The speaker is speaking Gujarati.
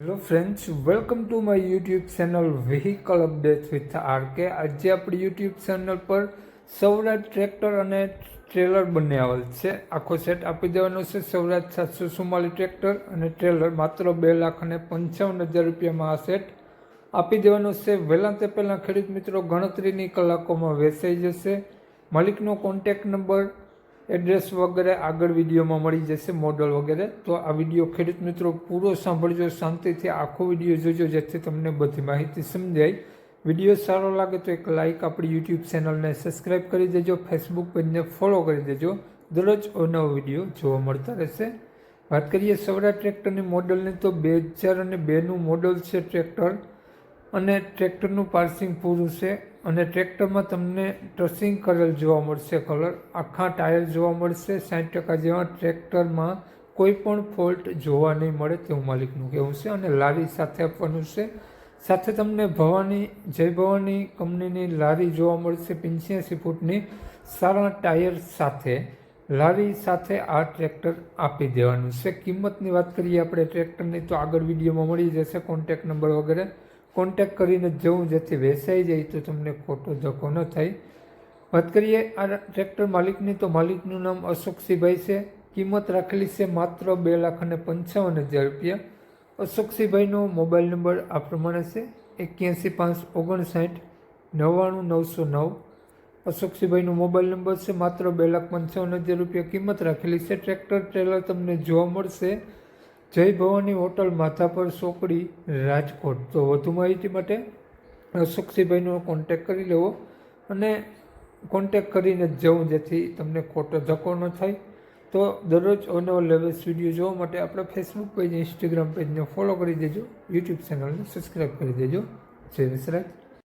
Hello friends, welcome to my YouTube channel vehicle update with RK. આજે આપણી યુટ્યુબ ચેનલ પર સૌરાજ ટ્રેક્ટર અને ટ્રેલર બંને આવેલ છે. આખો સેટ આપી દેવાનો છે. સૌરાજ 744 ટ્રેક્ટર અને ટ્રેલર માત્ર 2,55,000 રૂપિયામાં આ સેટ આપી દેવાનો છે. વહેલા તે પહેલાં ખેડૂત મિત્રો ગણતરીની કલાકોમાં વેચાઈ જશે. માલિકનો કોન્ટેક્ટ નંબર, એડ્રેસ વગેરે આગળ વિડીયોમાં મળી જશે, મોડલ વગેરે. તો આ વિડીયો ખેડૂત મિત્રો પૂરો સાંભળજો, શાંતિથી આખો વિડીયો જોજો, જેથી તમને બધી માહિતી સમજાય. વિડીયો સારો લાગે તો એક લાઇક, આપણી યુટ્યુબ ચેનલને સબસ્ક્રાઈબ કરી દેજો, ફેસબુક પેજને ફોલો કરી દેજો. દરરોજ નવો વિડીયો જોવા મળતા રહેશે. વાત કરીએ સૌરાજ ટ્રેક્ટરની મોડલની, તો 2002નું મોડલ છે ટ્રેક્ટર, અને ટ્રેક્ટરનું પાર્સિંગ પૂરું છે. અને ટ્રેક્ટરમાં તમને ટ્રસિંગ કરેલ જોવા મળશે, કલર આખા ટાયર જોવા મળશે 60% જેવા. ટ્રેક્ટરમાં કોઈ પણ ફોલ્ટ જોવા નહીં મળે તેવું માલિકનું કહેવું છે. અને લારી સાથે આપવાનું છે. સાથે તમને જય ભવાની કંપનીની લારી જોવા મળશે, 85 ફૂટની સારા ટાયર સાથે લારી સાથે આ ટ્રેક્ટર આપી દેવાનું છે. કિંમતની વાત કરીએ આપણે ટ્રેક્ટરની, તો આગળ વિડીયોમાં મળી જશે કોન્ટેક્ટ નંબર વગેરે. કોન્ટેક્ટ કરીને જવું, જેથી વેચાઈ જાય તો તમને ખોટો ધક્કો ન થાય. વાત કરીએ આ ટ્રેક્ટર માલિકની, તો માલિકનું નામ અશોકસિંહભાઈ છે. કિંમત રાખેલી છે માત્ર 2,55,000 રૂપિયા. અશોકસિંહભાઈનો મોબાઈલ નંબર આ પ્રમાણે છે: 81 559 99 909. અશોકસિંહભાઈનો મોબાઈલ નંબર છે. માત્ર 2,55,000 રૂપિયા કિંમત રાખેલી છે. ટ્રેક્ટર ટ્રેલર તમને જોવા મળશે જય ભવાની હોટલ, માધાપર ચોકડી, રાજકોટ. તો વધુ માહિતી માટે અશોકસિંહભાઈનો કોન્ટેક્ટ કરી લેવો અને કોન્ટેક્ટ કરીને જવું, જેથી તમને ખોટો ધક્કો ન થાય. તો દરરોજ અવનવો લેટેસ્ટ વિડીયો જોવા માટે આપણે ફેસબુક પેજ, ઇન્સ્ટાગ્રામ પેજને ફોલો કરી દેજો, યુટ્યુબ ચેનલને સબસ્ક્રાઈબ કરી દેજો. જય વિસરાજ.